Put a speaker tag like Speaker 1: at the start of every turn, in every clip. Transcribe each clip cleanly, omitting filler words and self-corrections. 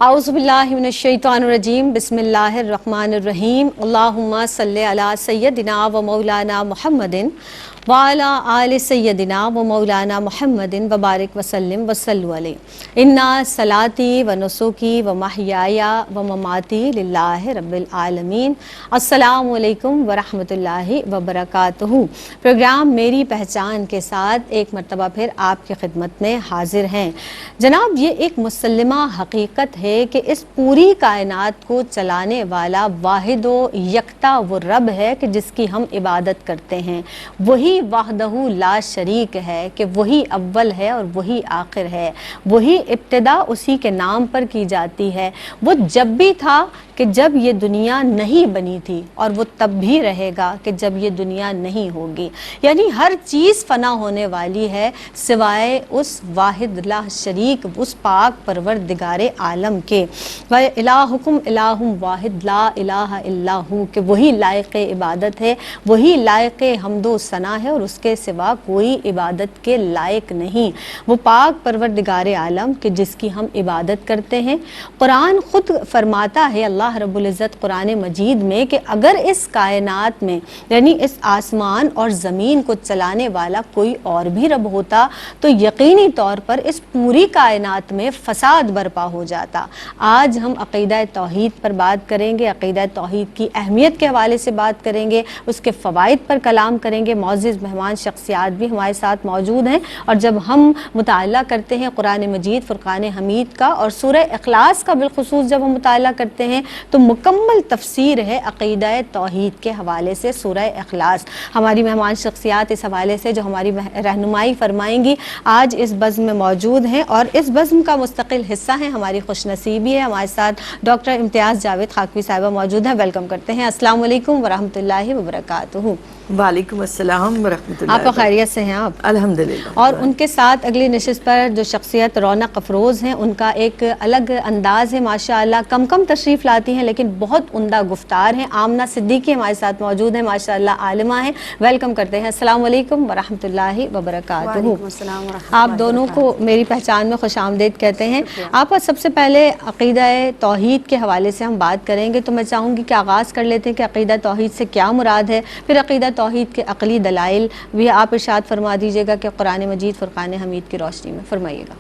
Speaker 1: اعوذ باللہ من الشیطان الرجیم بسم اللہ الرحمن الرحیم اللہم صلی علی سیدنا و مولانا محمد وعلی آل سیدنا و مولانا محمد وبارک وسلم وصلوا علیہ انا صلاتی و نسکی و محیای و مماتی للہ رب العالمین۔ السلام علیکم ورحمۃ اللہ وبرکاتہ۔ پروگرام میری پہچان کے ساتھ ایک مرتبہ پھر آپ کی خدمت میں حاضر ہیں۔ جناب، یہ ایک مسلمہ حقیقت ہے کہ اس پوری کائنات کو چلانے والا واحد و یکتا وہ رب ہے کہ جس کی ہم عبادت کرتے ہیں۔ وہی وحدہ لا شریک ہے کہ وہی اول ہے اور وہی آخر ہے، وہی ابتدا اسی کے نام پر کی جاتی ہے۔ وہ جب بھی تھا کہ جب یہ دنیا نہیں بنی تھی، اور وہ تب بھی رہے گا کہ جب یہ دنیا نہیں ہوگی۔ یعنی ہر چیز فنا ہونے والی ہے سوائے اس واحد لا شریک، اس پاک پروردگار عالم کے۔ وَإِلَٰهُكُمْ إِلَٰهٌ وَاحِدٌ لَا إِلَٰهَ إِلَّا هُوَ، کہ وہی لائق عبادت ہے، وہی لائق حمد و ثنا ہے اور اس کے سوا کوئی عبادت کے لائق نہیں۔ وہ پاک پروردگار عالم کہ جس کی ہم عبادت کرتے ہیں۔ قرآن خود فرماتا ہے، اللہ رب العزت قرآن مجید میں، کہ اگر اس کائنات میں یعنی اس آسمان اور زمین کو چلانے والا کوئی اور بھی رب ہوتا تو یقینی طور پر اس پوری کائنات میں فساد برپا ہو جاتا۔ آج ہم عقیدہ توحید پر بات کریں گے، عقیدہ توحید کی اہمیت کے حوالے سے بات کریں گے، اس کے فوائد پر کلام کریں گے۔ معزز مہمان شخصیات بھی ہمارے ساتھ موجود ہیں، اور جب ہم مطالعہ کرتے ہیں قرآن مجید فرقان حمید کا اور سورہ اخلاص کا بالخصوص جب ہم مطالعہ کرتے ہیں تو مکمل تفسیر ہے عقیدہ توحید کے حوالے سے سورہ اخلاص۔ ہماری مہمان شخصیات اس حوالے سے جو ہماری رہنمائی فرمائیں گی آج اس بزم میں موجود ہیں، اور اس بزم کا مستقل حصہ ہیں۔ ہماری خوش نصیبی ہے ہمارے ساتھ ڈاکٹر امتیاز جاوید خاکوی صاحبہ موجود ہیں۔ ویلکم کرتے ہیں۔ السلام علیکم ورحمۃ اللہ وبرکاتہ۔
Speaker 2: وعلیکم السلام ورحمۃ اللہ۔
Speaker 1: آپ خیریت سے ہیں؟ آپ
Speaker 2: الحمدللہ۔
Speaker 1: اور ان کے ساتھ اگلی نشست پر جو شخصیت رونق افروز ہیں، ان کا ایک الگ انداز ہے ماشاءاللہ، کم تشریف لاتی ہیں لیکن بہت عمدہ گفتار ہیں۔ آمنہ صدیقی ہمارے ساتھ موجود ہیں، ماشاءاللہ عالمہ ہیں۔ ویلکم کرتے ہیں۔ السلام علیکم ورحمۃ اللہ وبرکاتہ۔ آپ دونوں کو میری پہچان میں خوش آمدید کہتے ہیں۔ آپ سب سے پہلے عقیدہ توحید کے حوالے سے ہم بات کریں گے، تو میں چاہوں گی کہ آغاز کر لیتے ہیں کہ عقیدہ توحید سے کیا مراد ہے، پھر عقیدہ توحید کے عقلی دلائل بھی آپ ارشاد فرما دیجیے گا کہ قرآن مجید فرقان حمید کی روشنی میں فرمائیے گا۔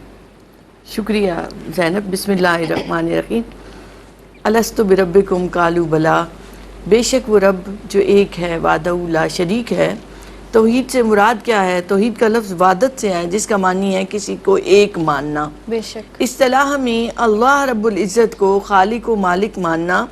Speaker 2: شکریہ زینب۔ بسم اللہ الرحمن الرحیم۔ الستُ بربکم قالوا بلی، بے شک وہ رب جو ایک ہے، وحدہ لا شریک ہے۔ توحید سے مراد کیا ہے؟ توحید کا لفظ وحدت سے ہے، جس کا معنی ہے کسی کو ایک ماننا۔
Speaker 1: بے شک
Speaker 2: اصطلاح میں اللہ رب العزت کو خالق و مالک ماننا۔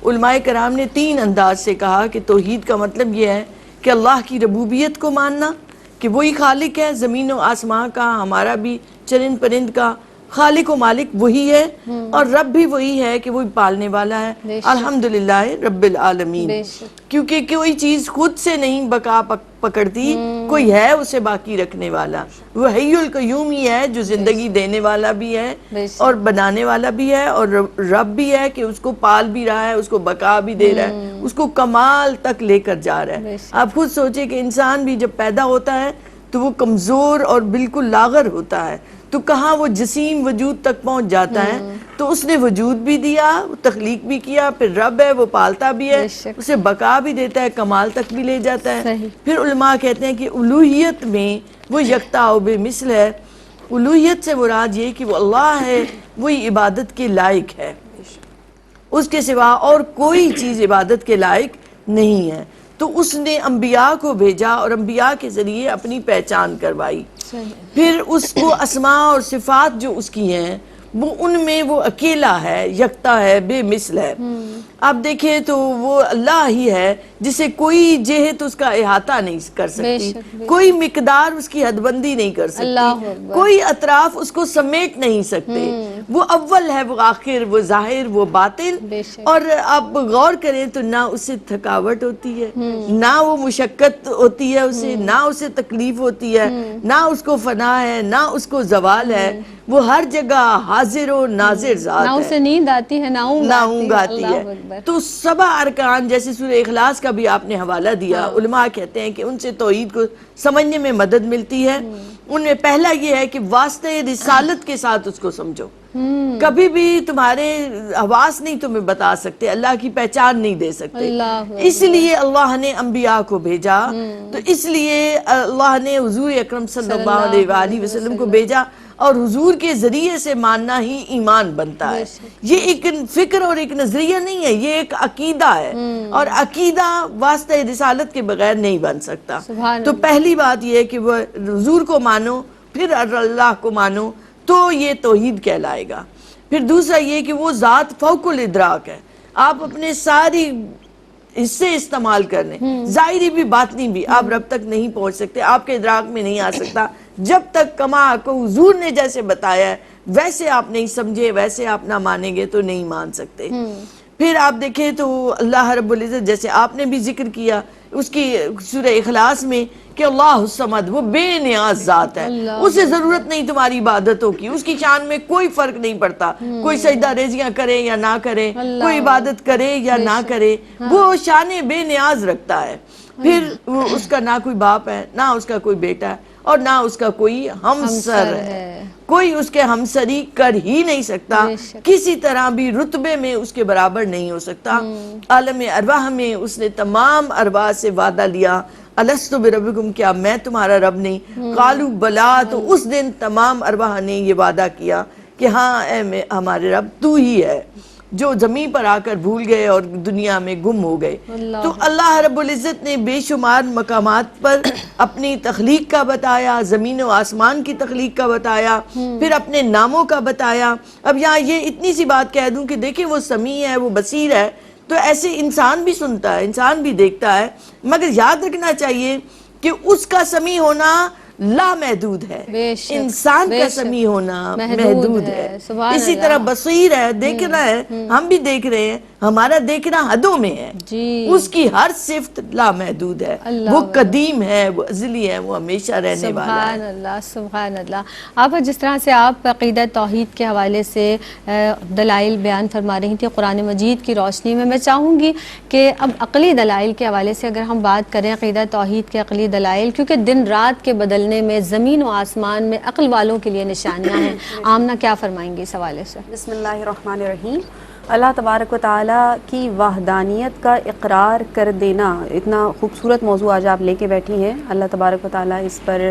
Speaker 2: علماء کرام نے تین انداز سے کہا کہ توحید کا مطلب یہ ہے کہ اللہ کی ربوبیت کو ماننا، کہ وہی خالق ہے زمین و آسمان کا، ہمارا بھی چرند پرند کا، خالق و مالک وہی ہے، اور رب بھی وہی ہے کہ وہی پالنے والا ہے۔ الحمدللہ رب العالمین۔ کیونکہ کوئی چیز خود سے نہیں بقا پکڑتی، کوئی ہے اسے باقی رکھنے والا۔ وہ حی القیوم ہی ہے جو زندگی دینے والا بھی ہے اور بنانے والا بھی ہے، اور رب بھی ہے کہ اس کو پال بھی رہا ہے، اس کو بقا بھی دے رہا ہے، اس کو کمال تک لے کر جا رہا ہے۔ آپ خود سوچیں کہ انسان بھی جب پیدا ہوتا ہے تو وہ کمزور اور بالکل لاغر ہوتا ہے، تو کہاں وہ جسیم وجود تک پہنچ جاتا ہے۔ تو اس نے وجود بھی دیا، تخلیق بھی کیا، پھر رب ہے وہ پالتا بھی ہے، اسے بقا بھی دیتا ہے، کمال تک بھی لے جاتا ہے۔ پھر علماء کہتے ہیں کہ الوہیت میں وہ یکتا و بے مثل ہے۔ الوہیت سے مراد یہ کہ وہ اللہ ہے، وہی عبادت کے لائق ہے، اس کے سوا اور کوئی چیز عبادت کے لائق نہیں ہے۔ تو اس نے انبیاء کو بھیجا اور انبیاء کے ذریعے اپنی پہچان کروائی۔ پھر اس کو اسماء اور صفات جو اس کی ہیں وہ ان میں وہ اکیلا ہے، یکتا ہے، بے مثل ہے۔ آپ دیکھیں تو وہ اللہ ہی ہے جسے کوئی جہت اس کا احاطہ نہیں کر سکتی، کوئی مقدار اس کی حد بندی نہیں کر سکتی، کوئی اطراف اس کو سمیٹ نہیں سکتے۔ وہ اول ہے، وہ آخر، وہ ظاہر، وہ باطن۔ اور آپ غور کریں تو نہ اسے تھکاوٹ ہوتی ہے، نہ وہ مشقت ہوتی ہے اسے، نہ اسے تکلیف ہوتی ہے، نہ اس کو فنا ہے، نہ اس کو زوال ہے۔ وہ ہر جگہ حاضر و ناظر ذات
Speaker 1: نہ
Speaker 2: ہے،
Speaker 1: اسے نیند آتی ہے نہ
Speaker 2: اونگ آتی
Speaker 1: اللہ
Speaker 2: ہے۔
Speaker 1: اکبر۔
Speaker 2: تو 7 ارکان جیسے سورہ اخلاص کا بھی آپ نے حوالہ دیا، علماء کہتے ہیں کہ ان سے توحید کو سمجھنے میں مدد ملتی ہے۔ ان میں پہلا یہ ہے کہ واسطہ رسالت کے ساتھ اس کو سمجھو۔ کبھی بھی تمہارے حواس نہیں تمہیں بتا سکتے، اللہ کی پہچان نہیں دے سکتے، اس لیے اللہ نے انبیاء کو بھیجا، تو اس لیے اللہ نے حضور اکرم صلی اللہ علیہ وآلہ وسلم کو بھیجا، اور حضور کے ذریعے سے ماننا ہی ایمان بنتا ہے۔ یہ ایک فکر اور ایک نظریہ نہیں ہے، یہ ایک عقیدہ ہے، اور عقیدہ واسطہ رسالت کے بغیر نہیں بن سکتا۔ تو پہلی بات یہ ہے کہ وہ حضور کو مانو، پھر اللہ کو مانو، تو یہ توحید کہلائے گا۔ پھر دوسرا یہ کہ وہ ذات فوق الادراک ہے، آپ اپنے ساری حصے استعمال کر لیں، ظاہری بھی باطنی بھی، آپ رب تک نہیں پہنچ سکتے، آپ کے ادراک میں نہیں آ سکتا جب تک کما کو حضور نے جیسے بتایا ہے ویسے آپ نہیں سمجھے، ویسے آپ نہ مانیں گے تو نہیں مان سکتے۔ پھر آپ دیکھیں تو اللہ رب العزت جیسے آپ نے بھی ذکر کیا اس کی سورہ اخلاص میں کہ اللہ الصمد، وہ بے نیاز ذات ہے، اسے ضرورت نہیں تمہاری عبادتوں کی، اس کی شان میں کوئی فرق نہیں پڑتا، کوئی سجدہ ریزیاں کرے یا نہ کرے، کوئی عبادت کرے یا نہ کرے، وہ شان بے نیاز رکھتا ہے۔ پھر اس کا نہ کوئی باپ ہے، نہ اس کا کوئی بیٹا ہے، اور نہ اس کا کوئی ہمسر ہے، کوئی اس کے ہمسری کر ہی نہیں سکتا، کسی طرح بھی رتبے میں اس کے برابر نہیں ہو سکتا۔ عالم ارواح میں اس نے تمام ارواح سے وعدہ لیا، الستو بربکم، کیا میں تمہارا رب نہیں؟ قالوا بلا، تو اس دن تمام ارواح نے یہ وعدہ کیا کہ ہاں اے ہمارے رب تو ہی ہے، جو زمین پر آ کر بھول گئے اور دنیا میں گم ہو گئے۔ تو اللہ رب العزت نے بے شمار مقامات پر اپنی تخلیق کا بتایا، زمین و آسمان کی تخلیق کا بتایا، پھر اپنے ناموں کا بتایا۔ اب یہاں یہ اتنی سی بات کہہ دوں کہ دیکھیں وہ سمیع ہے، وہ بصیر ہے، تو ایسے انسان بھی سنتا ہے، انسان بھی دیکھتا ہے، مگر یاد رکھنا چاہیے کہ اس کا سمیع ہونا لامحدود ہے، انسان کا سمیع ہونا محدود ہے۔ اسی طرح بصیر ہے، دیکھنا ہے، ہم بھی دیکھ رہے ہیں، ہمارا دیکھنا حدوں میں ہے، اس کی ہر صفت لامحدود ہے، وہ قدیم ہے، وہ ازلی ہے، وہ ہمیشہ رہنے والا ہے۔
Speaker 1: سبحان اللہ، سبحان اللہ۔ آپ جس طرح سے آپ عقیدہ توحید کے حوالے سے دلائل بیان فرما رہی تھی قرآن مجید کی روشنی میں چاہوں گی کہ اب عقلی دلائل کے حوالے سے اگر ہم بات کریں، عقیدہ توحید کے عقلی دلائل، کیونکہ دن رات کے بدلنے میں زمین و آسمان میں عقل والوں کے لیے نشانیاں ہیں، آمنہ کیا فرمائیں گی اس حوالے سے؟
Speaker 3: بسم اللہ الرحمن الرحیم۔ اللہ تبارک و تعالیٰ کی وحدانیت کا اقرار کر دینا، اتنا خوبصورت موضوع آج آپ لے کے بیٹھی ہیں۔ اللہ تبارک و تعالیٰ اس پر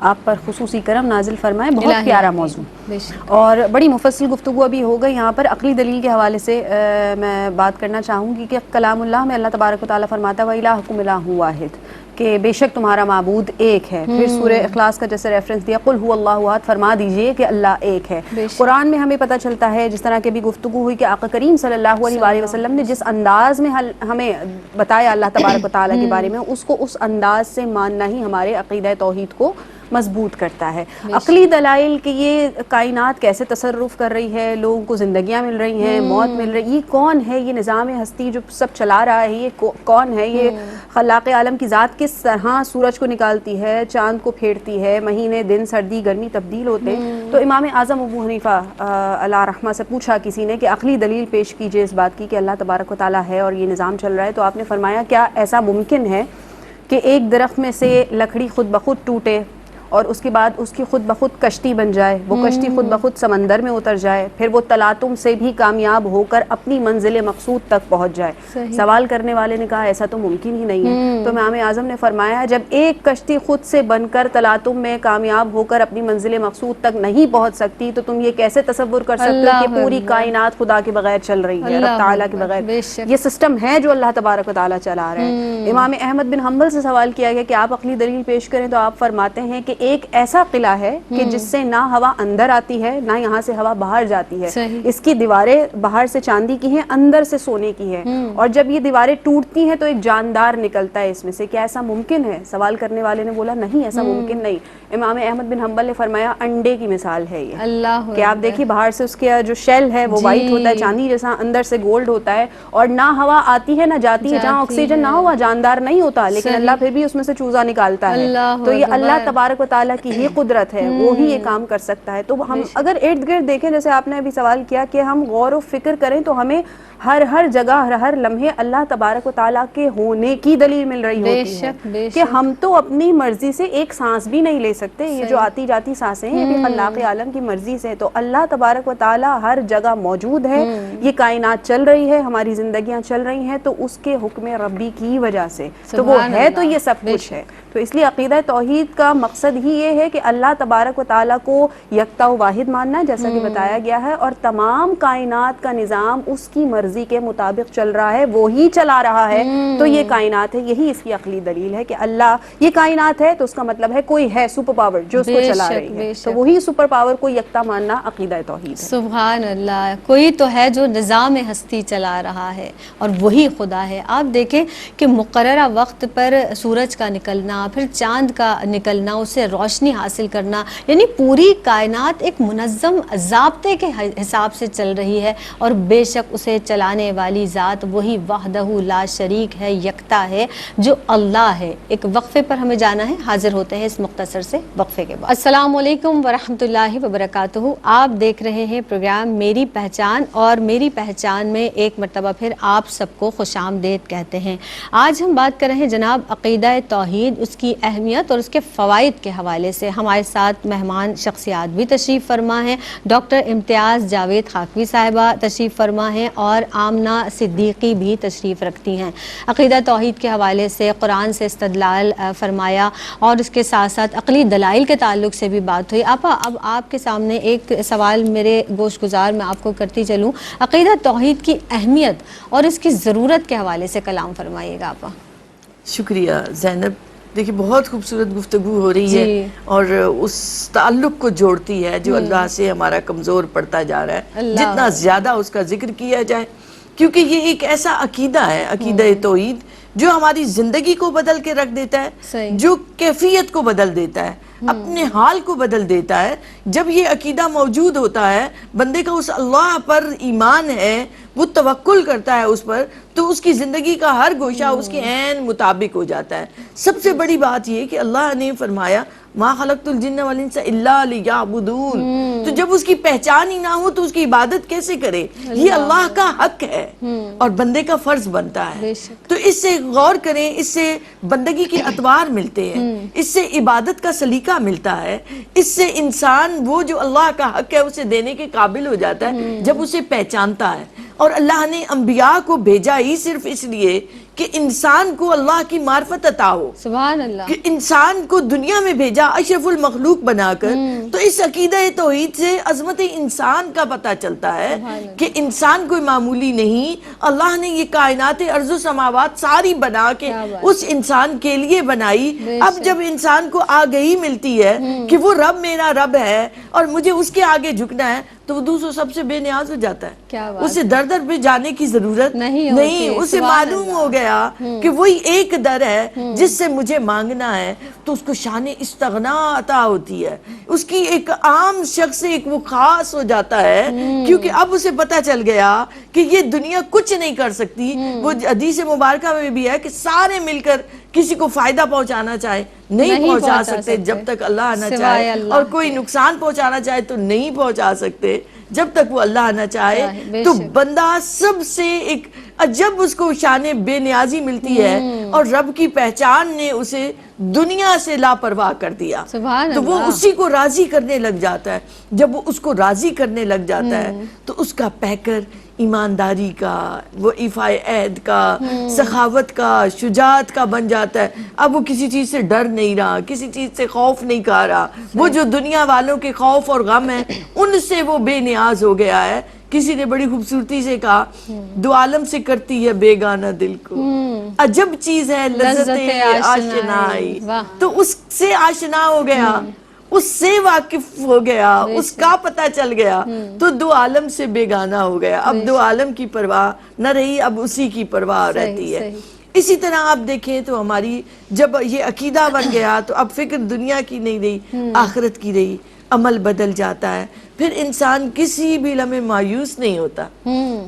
Speaker 3: آپ پر خصوصی کرم نازل فرمائے، بہت پیارا موضوع اور بڑی مفصل گفتگو ابھی ہو گئی۔ یہاں پر عقلی دلیل کے حوالے سے میں بات کرنا چاہوں گی کہ کلام اللہ میں اللہ تبارک و تعالیٰ فرماتا ہے وَإِلَٰهُكُمْ إِلَٰهٌ وَاحِدٌ، کہ بے شک تمہارا معبود ایک ہے۔ پھر سورہ اخلاص کا جیسے ریفرنس دیا قُلْ هُوَ اللَّهُ أَحَدٌ، فرما دیجئے کہ اللہ ایک ہے۔ قرآن میں ہمیں پتہ چلتا ہے، جس طرح کی بھی گفتگو ہوئی، کہ آقا کریم صلی اللہ علیہ وآلہ وسلم نے جس انداز میں ہمیں بتایا اللہ تبارک و تعالیٰ کے بارے میں، اس کو اس انداز سے ماننا ہی ہمارے عقیدہ توحید کو مضبوط کرتا ہے۔ عقلی دلائل کہ یہ کائنات کیسے تصرف کر رہی ہے، لوگوں کو زندگیاں مل رہی ہیں، موت مل رہی، یہ کون ہے؟ یہ نظام ہستی جو سب چلا رہا ہے، یہ کون ہے؟ یہ خلاق عالم کی ذات کس طرح سورج کو نکالتی ہے، چاند کو پھیرتی ہے، مہینے دن سردی گرمی تبدیل ہوتے ہیں۔ تو امام اعظم ابو حنیفہ علیہ رحمہ سے پوچھا کسی نے کہ عقلی دلیل پیش کیجئے اس بات کی کہ اللہ تبارک و تعالیٰ ہے اور یہ نظام چل رہا ہے، تو آپ نے فرمایا کیا ایسا ممکن ہے کہ ایک درخت میں سے لکڑی خود بخود ٹوٹے اور اس کے بعد اس کی خود بخود کشتی بن جائے، وہ کشتی خود بخود سمندر میں اتر جائے، پھر وہ تلاطم سے بھی کامیاب ہو کر اپنی منزل مقصود تک پہنچ جائے؟ سوال کرنے والے نے کہا ایسا تو ممکن ہی نہیں ہے۔ تو امام اعظم نے فرمایا جب ایک کشتی خود سے بن کر تلاطم میں کامیاب ہو کر اپنی منزل مقصود تک نہیں پہنچ سکتی، تو تم یہ کیسے تصور کر سکتے ہو کہ پوری کائنات خدا کے بغیر چل رہی ہے، رب تعالیٰ کے بغیر؟ یہ سسٹم ہے جو اللہ تبارک و تعالیٰ چلا رہا ہے۔ امام احمد بن حنبل سے سوال کیا گیا کہ آپ عقلی دلیل پیش کریں، تو آپ فرماتے ہیں کہ ایک ایسا قلعہ ہے کہ جس سے نہ ہوا اندر آتی ہے نہ یہاں سے ہوا باہر جاتی ہے، اس کی دیواریں باہر سے چاندی کی ہیں، اندر سے سونے کی ہے، اور جب یہ دیواریں ٹوٹتی ہیں تو ایک جاندار نکلتا ہے اس میں سے، کیا ایسا ممکن ہے؟ سوال کرنے والے نے بولا نہیں، ایسا ممکن نہیں۔ امام احمد بن حنبل نے فرمایا انڈے کی مثال ہے یہ، کہ آپ دیکھیں باہر سے اس کا جو شیل ہے وہ وائٹ ہوتا ہے چاندی جیسا، اندر سے گولڈ ہوتا ہے، اور نہ ہوا آتی ہے نہ جاتی ہے، جہاں آکسیجن نہ ہوا جاندار نہیں ہوتا، لیکن اللہ پھر بھی اس میں سے چوزا نکالتا ہے۔ تو یہ اللہ تبارک و تعالیٰ کی ہی قدرت ہے, وہ ہی یہ کام کر سکتا ہے. تو ہم اگر ارد گرد دیکھیں, جیسے آپ نے ابھی سوال کیا کہ ہم غور و فکر کریں, تو ہمیں ہر جگہ ہر لمحے اللہ تبارک و تعالیٰ کے ہونے کی دلیل مل رہی ہوتی ہے کہ ہم تو اپنی مرضی سے ایک سانس بھی نہیں لے سکتے. یہ جو آتی جاتی سانسیں ہیں, یہ بھی خلاق عالم کی مرضی سے. تو اللہ تبارک و تعالیٰ ہر جگہ موجود ہے, یہ کائنات چل رہی ہے, ہماری زندگیاں چل رہی ہیں تو اس کے حکم ربی کی وجہ سے. تو وہ ہے تو یہ سب کچھ ہے. تو اس لیے عقیدہ توحید کا مقصد ہی یہ ہے کہ اللہ تبارک و تعالیٰ کو یکتا و واحد ماننا ہے, جیسا کہ بتایا گیا ہے, اور تمام کائنات کا نظام اس کی مرضی کے مطابق چل رہا ہے, وہی چلا رہا ہے. تو یہ کائنات ہے, یہی اس کی عقلی دلیل ہے کہ اللہ یہ کائنات ہے تو اس کا مطلب ہے کوئی ہے سپر پاور جو اس کو چلا رہی ہے. تو وہی سپر پاور کو یکتا ماننا عقیدہ توحید ہے.
Speaker 1: سبحان اللہ, کوئی تو ہے جو نظام ہستی چلا رہا ہے اور وہی خدا ہے. آپ دیکھیں کہ مقررہ وقت پر سورج کا نکلنا, پھر چاند کا نکلنا, اسے روشنی حاصل کرنا, یعنی پوری کائنات ایک منظم ضابطے کے حساب سے چل رہی ہے. اور بے شک اسے چلانے والی ذات وہی وحدہ لا شریک ہے, یکتا ہے, جو اللہ ہے. ایک وقفے پر ہمیں جانا ہے, حاضر ہوتے ہیں اس مختصر سے وقفے کے بعد. السلام علیکم ورحمۃ اللہ وبرکاتہ. آپ دیکھ رہے ہیں پروگرام میری پہچان, اور میری پہچان میں ایک مرتبہ پھر آپ سب کو خوش آمدید کہتے ہیں. آج ہم بات کر رہے ہیں جناب عقیدہ توحید, اس کی اہمیت اور اس کے فوائد کے حوالے سے. ہمارے ساتھ مہمان شخصیات بھی تشریف فرما ہیں. ڈاکٹر امتیاز جاوید خاکوی صاحبہ تشریف فرما ہیں, اور آمنہ صدیقی بھی تشریف رکھتی ہیں. عقیدہ توحید کے حوالے سے قرآن سے استدلال فرمایا, اور اس کے ساتھ ساتھ عقلی دلائل کے تعلق سے بھی بات ہوئی. آپا, اب آپ کے سامنے ایک سوال میرے گوش گزار میں آپ کو کرتی چلوں. عقیدہ توحید کی اہمیت اور اس کی ضرورت کے حوالے سے کلام فرمائیے گا آپا.
Speaker 2: شکریہ زینب. دیکھیے بہت خوبصورت گفتگو ہو رہی ہے, اور اس تعلق کو جوڑتی ہے جو اللہ سے ہمارا کمزور پڑتا جا رہا ہے. جتنا زیادہ اس کا ذکر کیا جائے, کیونکہ یہ ایک ایسا عقیدہ ہے, عقیدہ توحید, جو ہماری زندگی کو بدل کے رکھ دیتا ہے, جو کیفیت کو بدل دیتا ہے, اپنے حال کو بدل دیتا ہے. جب یہ عقیدہ موجود ہوتا ہے, بندے کا اس اللہ پر ایمان ہے, وہ توکل کرتا ہے اس پر, تو اس کی زندگی کا ہر گوشہ اس کے عین مطابق ہو جاتا ہے. سب سے بڑی بات یہ کہ اللہ نے فرمایا ما خلقت الجن والانس الا لیعبدون. تو جب اس کی پہچان ہی نہ ہو تو اس کی عبادت کیسے کرے؟ یہ اللہ کا حق ہے اور بندے کا فرض بنتا ہے. تو اس سے غور کریں, اس سے بندگی کے اطوار ملتے ہیں, اس سے عبادت کا سلیقہ ملتا ہے, اس سے انسان وہ جو اللہ کا حق ہے اسے دینے کے قابل ہو جاتا ہے جب اسے پہچانتا ہے. اور اللہ نے انبیاء کو بھیجا ہی صرف اس لیے کہ انسان کو اللہ کی معرفت عطا ہو.
Speaker 1: سبحان اللہ.
Speaker 2: کہ انسان کو دنیا میں بھیجا اشرف المخلوق بنا کر. تو اس عقیدہ توحید سے عظمت انسان کا پتہ چلتا ہے کہ انسان کوئی معمولی نہیں. اللہ نے یہ کائنات ارض و سماوات ساری بنا کے اس انسان کے لیے بنائی. اب جب انسان کو آگہی ملتی ہے کہ وہ رب میرا رب ہے اور مجھے اس کے آگے جھکنا ہے, تو وہ دوسروں سب سے بے نیاز ہو جاتا ہے. اسے در در پہ جانے کی ضرورت نہیں. اسے معلوم ہو گیا کہ وہی ایک در ہے جس سے مجھے مانگنا ہے. تو اس کو شان استغنا عطا ہوتی ہے. اس کی ایک عام شخص سے ایک وہ خاص ہو جاتا ہے, کیونکہ اب اسے پتہ چل گیا کہ یہ دنیا کچھ نہیں کر سکتی. وہ حدیث مبارکہ میں بھی ہے کہ سارے مل کر کسی کو فائدہ پہنچانا چاہے نہیں پہنچا سکتے جب تک اللہ نہ چاہے, اور کوئی نقصان پہنچانا چاہے تو نہیں پہنچا سکتے جب تک وہ اللہ نہ چاہے. تو بندہ سب سے ایک جب اس کو شان بے نیازی ملتی ہے اور رب کی پہچان نے اسے دنیا سے لاپرواہ کر دیا, تو وہ اسی کو راضی کرنے لگ جاتا ہے. جب وہ اس کو راضی کرنے لگ جاتا ہے تو اس کا پیکر ایمانداری کا, وہ ایفائے عہد کا, سخاوت کا, شجاعت کا بن جاتا ہے. اب وہ کسی چیز سے ڈر نہیں رہا, کسی چیز سے خوف نہیں کھا رہا. وہ جو دنیا والوں کے خوف اور غم ہیں ان سے وہ بے نیاز ہو گیا ہے. کسی نے بڑی خوبصورتی سے کہا, دو عالم سے کرتی ہے بیگانہ دل کو, عجب چیز ہے لذت آشنائی. تو اس سے آشنا ہو گیا, اس سے واقف ہو گیا, اس کا پتہ چل گیا, تو دو عالم سے بیگانہ ہو گیا. اب دو عالم کی پرواہ نہ رہی, اب اسی کی پرواہ رہتی ہے. اسی طرح آپ دیکھیں تو ہماری جب یہ عقیدہ بن گیا تو اب فکر دنیا کی نہیں رہی, آخرت کی رہی. عمل بدل جاتا ہے, پھر انسان کسی بھی لمحے مایوس نہیں ہوتا.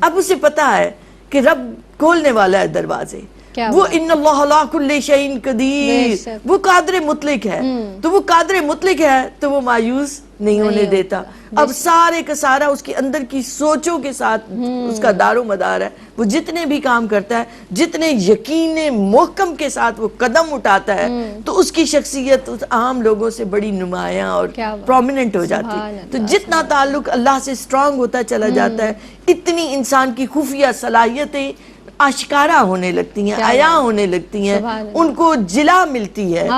Speaker 2: اب اسے پتا ہے کہ رب کھولنے والا ہے دروازے,
Speaker 1: کیا
Speaker 2: وہ
Speaker 1: بات.
Speaker 2: ان اللہ علی کل شیء قدیر،
Speaker 1: بے شک.
Speaker 2: وہ قادر مطلق ہے. تو وہ قادر مطلق ہے تو وہ مایوس نہیں ہونے دیتا. اب سارے کا سارا اس کے اندر کی سوچوں کے ساتھ اس کا دار و مدار ہے. وہ جتنے بھی کام کرتا ہے، جتنے یقین محکم کے ساتھ وہ قدم اٹھاتا ہے، تو اس کی شخصیت اس عام لوگوں سے بڑی نمایاں اور پرومیننٹ ہو جاتی ہے. تو جتنا تعلق اللہ سے اسٹرانگ ہوتا چلا جاتا ہے، اتنی انسان کی خفیہ صلاحیتیں آشکارا ہونے لگتی ہیں، عیاں ہونے لگتی ہیں، ان کو جلا ملتی ہے.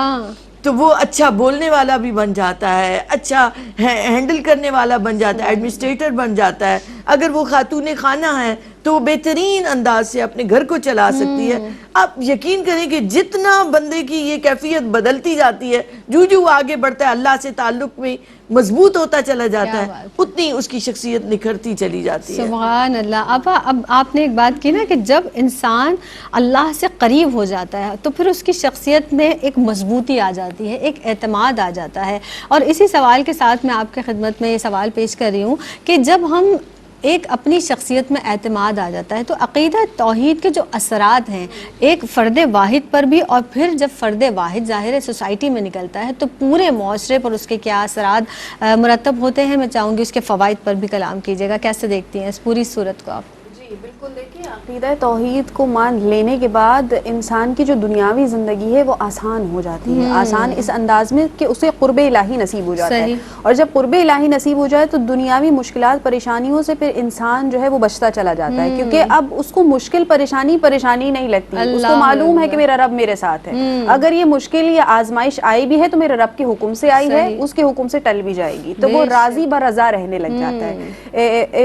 Speaker 2: تو وہ اچھا بولنے والا بھی بن جاتا ہے، اچھا ہینڈل کرنے والا بن جاتا ہے، ایڈمنسٹریٹر بن جاتا ہے. اگر وہ خاتون خانہ ہے تو وہ بہترین انداز سے اپنے گھر کو چلا سکتی ہے. آپ یقین کریں کہ جتنا بندے کی یہ کیفیت بدلتی جاتی ہے، جو وہ آگے بڑھتا ہے، اللہ سے تعلق میں مضبوط ہوتا چلا جاتا ہے، اتنی اس کی شخصیت نکھرتی چلی جاتی ہے.
Speaker 1: سبحان اللہ. اب آپ نے ایک بات کی نا کہ جب انسان اللہ سے قریب ہو جاتا ہے تو پھر اس کی شخصیت میں ایک مضبوطی آ جاتی ہے، ایک اعتماد آ جاتا ہے. اور اسی سوال کے ساتھ میں آپ کے خدمت میں یہ سوال پیش کر رہی ہوں کہ جب ہم ایک اپنی شخصیت میں اعتماد آ جاتا ہے تو عقیدہ توحید کے جو اثرات ہیں ایک فرد واحد پر بھی، اور پھر جب فرد واحد ظاہر ہے سوسائٹی میں نکلتا ہے تو پورے معاشرے پر اس کے کیا اثرات مرتب ہوتے ہیں، میں چاہوں گی اس کے فوائد پر بھی کلام کیجیے گا. کیسے دیکھتی ہیں اس پوری صورت کو آپ؟
Speaker 3: جی بالکل. دیکھیے عقیدہ توحید کو مان لینے کے بعد انسان کی جو دنیاوی زندگی ہے وہ آسان ہو جاتی ہے. آسان اس انداز میں کہ اسے قرب الہی نصیب ہو جاتا ہے. اور جب قرب الہی نصیب ہو جائے تو دنیاوی مشکلات پریشانیوں سے پھر انسان جو ہے وہ بچتا چلا جاتا ہے، کیونکہ اب اس کو مشکل پریشانی نہیں لگتی. اس کو معلوم ہے کہ میرا رب میرے ساتھ ہے. اگر یہ مشکل یا آزمائش آئی بھی ہے تو میرے رب کے حکم سے آئی ہے، اس کے حکم سے ٹل بھی جائے گی، تو وہ راضی برضا رہنے لگ جاتا ہے.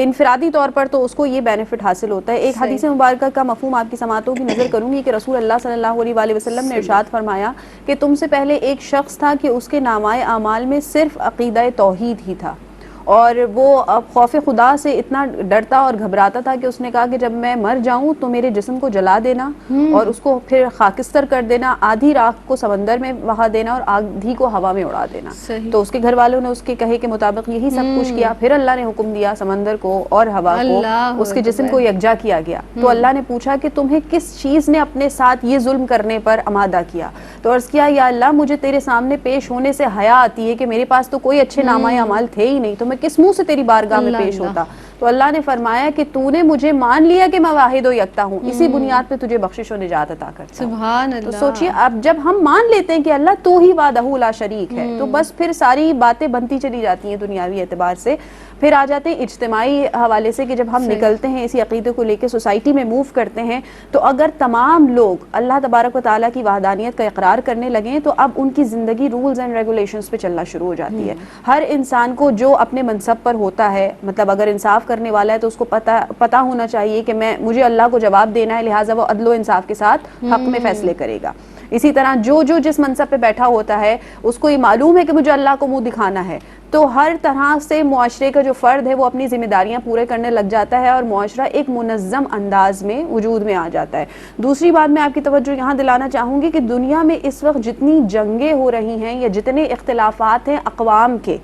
Speaker 3: انفرادی طور پر تو اس کو یہ بینیفٹ حاصل ہوتا ہے. ایک حدیث مبارکہ کا مفہوم آپ کی سماعتوں کی نظر کروں گی کہ رسول اللہ صلی اللہ علیہ وآلہ وسلم نے ارشاد فرمایا کہ تم سے پہلے ایک شخص تھا کہ اس کے نامۂ اعمال میں صرف عقیدہ توحید ہی تھا، اور وہ خوف خدا سے اتنا ڈرتا اور گھبراتا تھا کہ اس نے کہا کہ جب میں مر جاؤں تو میرے جسم کو جلا دینا اور اس کو پھر خاکستر کر دینا، آدھی راکھ کو سمندر میں بہا دینا اور آدھی کو ہوا میں اڑا دینا. تو اس کے گھر والوں نے اس کے کہے کے مطابق یہی سب کچھ کیا. پھر اللہ نے حکم دیا سمندر کو اور ہوا کو، اس کے جسم کو یکجا کیا گیا. تو اللہ نے پوچھا کہ تمہیں کس چیز نے اپنے ساتھ یہ ظلم کرنے پر آمادہ کیا؟ تو عرض کیا یا اللہ مجھے تیرے سامنے پیش ہونے سے حیا آتی ہے کہ میرے پاس تو کوئی اچھے نامۂ اعمال تھے ہی نہیں، تو میں کس منہ سے تیری بارگاہ میں پیش ہوتا. تو اللہ نے فرمایا کہ تو نے مجھے مان لیا کہ میں واحد و یکتا ہوں، اسی بنیاد پہ تجھے بخشش و نجات عطا کرتا ہوں.
Speaker 1: سبحان اللہ.
Speaker 3: تو سوچئے اب جب ہم مان لیتے ہیں کہ اللہ تو ہی وحدہ لا شریک ہے، تو بس پھر ساری باتیں بنتی چلی جاتی ہیں دنیاوی اعتبار سے. پھر آ جاتے ہیں اجتماعی حوالے سے کہ جب ہم نکلتے ہیں اسی عقیدے کو لے کے سوسائٹی میں موو کرتے ہیں، تو اگر تمام لوگ اللہ تبارک و تعالیٰ کی وحدانیت کا اقرار کرنے لگیں تو اب ان کی زندگی رولز اینڈ ریگولیشنز پہ چلنا شروع ہو جاتی ہے. ہر انسان کو جو اپنے منصب پر ہوتا ہے، مطلب اگر انصاف کرنے والا ہے تو اس کو پتہ ہونا چاہیے کہ مجھے اللہ کو جواب دینا ہے، لہٰذا وہ عدل و انصاف کے ساتھ حق میں فیصلے کرے گا. اسی طرح جو جس منصب پہ بیٹھا ہوتا ہے اس کو یہ معلوم ہے کہ مجھے اللہ کو منہ دکھانا ہے، تو ہر طرح سے معاشرے کا جو فرد ہے وہ اپنی ذمہ داریاں پورے کرنے لگ جاتا ہے اور معاشرہ ایک منظم انداز میں وجود میں آ جاتا ہے. دوسری بات میں آپ کی توجہ یہاں دلانا چاہوں گی کہ دنیا میں اس وقت جتنی جنگیں ہو رہی ہیں یا جتنے اختلافات ہیں اقوام کے،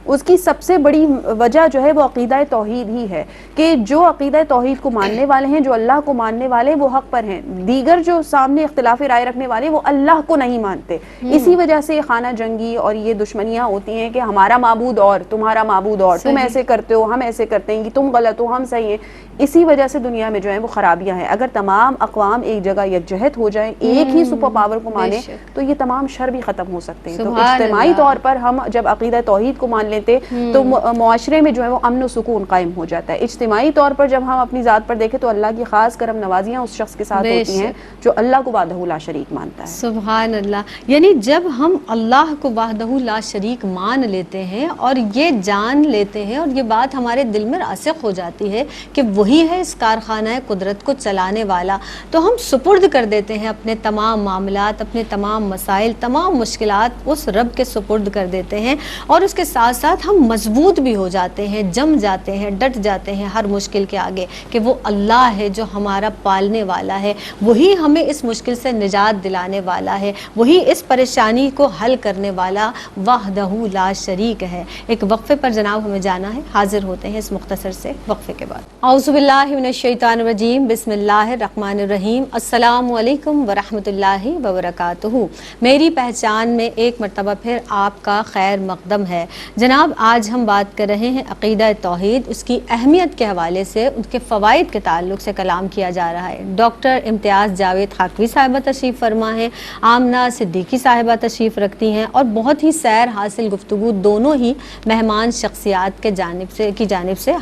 Speaker 3: اس کی سب سے بڑی وجہ جو ہے وہ عقیدہ توحید ہی ہے کہ جو عقیدہ توحید کو ماننے والے ہیں، جو اللہ کو ماننے والے ہیں، وہ حق پر ہیں. دیگر جو سامنے اختلاف رائے رکھنے والے وہ اللہ کو نہیں مانتے. اسی وجہ سے خانہ جنگی اور یہ دشمنیاں ہوتی ہیں کہ ہمارا معبود اور تمہارا معبود اور، تم ایسے کرتے ہو ہم ایسے کرتے ہیں، تم غلط ہو ہم صحیح ہیں. اسی وجہ سے دنیا میں جو ہے وہ خرابیاں ہیں. اگر تمام اقوام ایک جگہ یکجہت ہو جائیں، ایک ہی سپر پاور کو مانیں، تو یہ تمام شر بھی ختم ہو سکتے ہیں. تو اجتماعی طور پر ہم جب عقیدہ توحید کو مان لیتے تو معاشرے میں جو ہے وہ امن و سکون قائم ہو جاتا ہے. اجتماعی طور پر جب ہم اپنی ذات پر دیکھیں تو اللہ کی خاص کرم نوازیاں اس شخص کے ساتھ ہوتی ہیں جو اللہ کو وحدہ لا شریک مانتا ہے.
Speaker 1: سبحان اللہ. یعنی جب ہم اللہ کو وحدہ لا شریک مان لیتے ہیں اور یہ جان لیتے ہیں اور یہ بات ہمارے دل میں راسخ ہو جاتی ہے کہ وہی ہے اس کارخانہ قدرت کو چلانے والا، تو ہم سپرد کر دیتے ہیں اپنے تمام معاملات، اپنے تمام مسائل، تمام مشکلات اس رب کے سپرد کر دیتے ہیں. اور اس کے ساتھ ساتھ ہم مضبوط بھی ہو جاتے ہیں، جم جاتے ہیں، ڈٹ جاتے ہیں ہر مشکل کے آگے کہ وہ اللہ ہے جو ہمارا پالنے والا ہے، وہی ہمیں اس مشکل سے نجات دلانے والا ہے، وہی اس پریشانی کو حل کرنے والا وحدہ لا شریک ہے۔ ایک وقفے پر جناب ہمیں جانا ہے، حاضر ہوتے ہیں اس مختصر سے وقفے کے بعد۔ اعوذ باللہ من الشیطان الرجیم، بسم اللہ الرحمن الرحیم۔ السلام علیکم ورحمۃ اللہ وبرکاتہ۔ میری پہچان میں ایک مرتبہ پھر آپ کا خیر مقدم ہے۔ جناب آج ہم بات کر رہے ہیں عقیدہ توحید، اس کی اہمیت کے حوالے سے، ان کے فوائد کے تعلق سے کلام کیا جا رہا ہے۔ ڈاکٹر امتیاز جاوید خاکوی صاحبہ تشریف فرما ہیں، آمنہ صدیقی صاحبہ تشریف رکھتی ہیں، اور بہت ہی سیر حاصل گفتگو دونوں ہی مہمان شخصیات کی جانب سے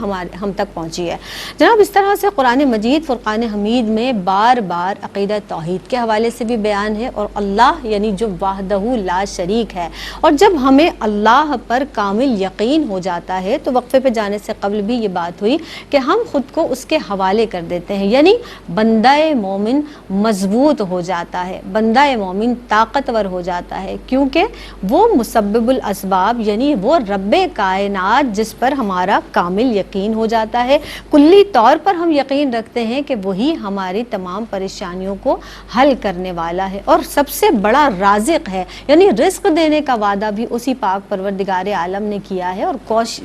Speaker 1: ہم تک پہنچی ہے۔ جناب اس طرح سے قرآن مجید فرقان حمید میں بار بار عقیدہ توحید کے حوالے سے بھی بیان ہے، اور اللہ یعنی جو وحدہ لا شریک ہے، اور جب ہمیں اللہ پر کامل یقین ہو جاتا ہے تو وقفے پہ جانے سے قبل بھی یہ بات ہوئی کہ ہم خود کو اس کے حوالے کر دیتے ہیں، یعنی بندہ مومن مضبوط ہو جاتا ہے، بندہ مومن طاقتور ہو جاتا ہے، کیونکہ وہ مسبب الاسباب یعنی وہ رب کائنات جس پر ہمارا کامل یقین ہو جاتا ہے، کلی طور پر ہم یقین رکھتے ہیں کہ وہی ہماری تمام پریشانیوں کو حل کرنے والا ہے اور سب سے بڑا رازق ہے، یعنی رزق دینے کا وعدہ بھی اسی پاک پروردگار عالم نے کیا ہے، اور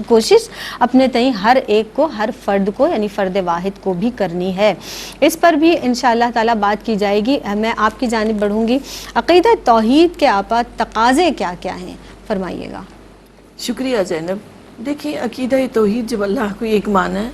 Speaker 1: کوشش اپنے تئیں ہر ایک کو، ہر فرد کو یعنی فرد واحد کو بھی کرنی ہے۔ اس پر بھی انشاءاللہ تعالی بات کی جائے گی۔ میں آپ کی جانب بڑھوں گی، عقیدہ توحید کے آپا تقاضے کیا کیا ہیں، فرمائیے گا۔
Speaker 2: شکریہ زینب۔ دیکھیں عقیدہ توحید جب اللہ کو ایک مانا ہے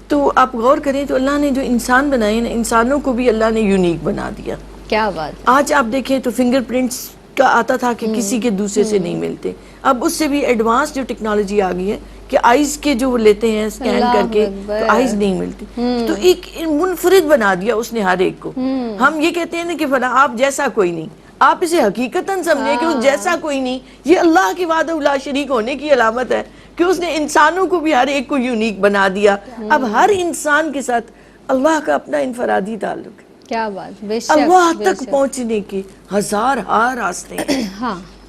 Speaker 2: تو آپ غور کریں تو اللہ نے جو انسان بنائے نا، انسانوں کو بھی اللہ نے یونیک بنا دیا۔
Speaker 1: کیا بات۔
Speaker 2: آج آپ دیکھیں تو فنگر پرنٹس کا آتا تھا کہ کسی کے دوسرے سے نہیں ملتے، اب اس سے بھی ایڈوانس جو ٹیکنالوجی آ گئی ہے کہ آئیز کے جو وہ لیتے ہیں اسکین کر کے تو آئیز نہیں ملتی، تو ایک منفرد بنا دیا اس نے ہر ایک کو۔ ہم یہ کہتے ہیں نا کہ فلاں آپ جیسا کوئی نہیں، آپ اسے حقیقتاً سمجھیں کہ اس جیسا کوئی نہیں، یہ اللہ کی وحدہ لا شریک ہونے کی علامت ہے کہ اس نے انسانوں کو بھی ہر ایک کو یونیک بنا دیا۔ اب ہر انسان کے ساتھ اللہ کا اپنا انفرادی تعلق ہے۔
Speaker 1: کیا بات، بے شک
Speaker 2: اللہ تک پہنچنے کے ہزار ہاں راستے ہیں،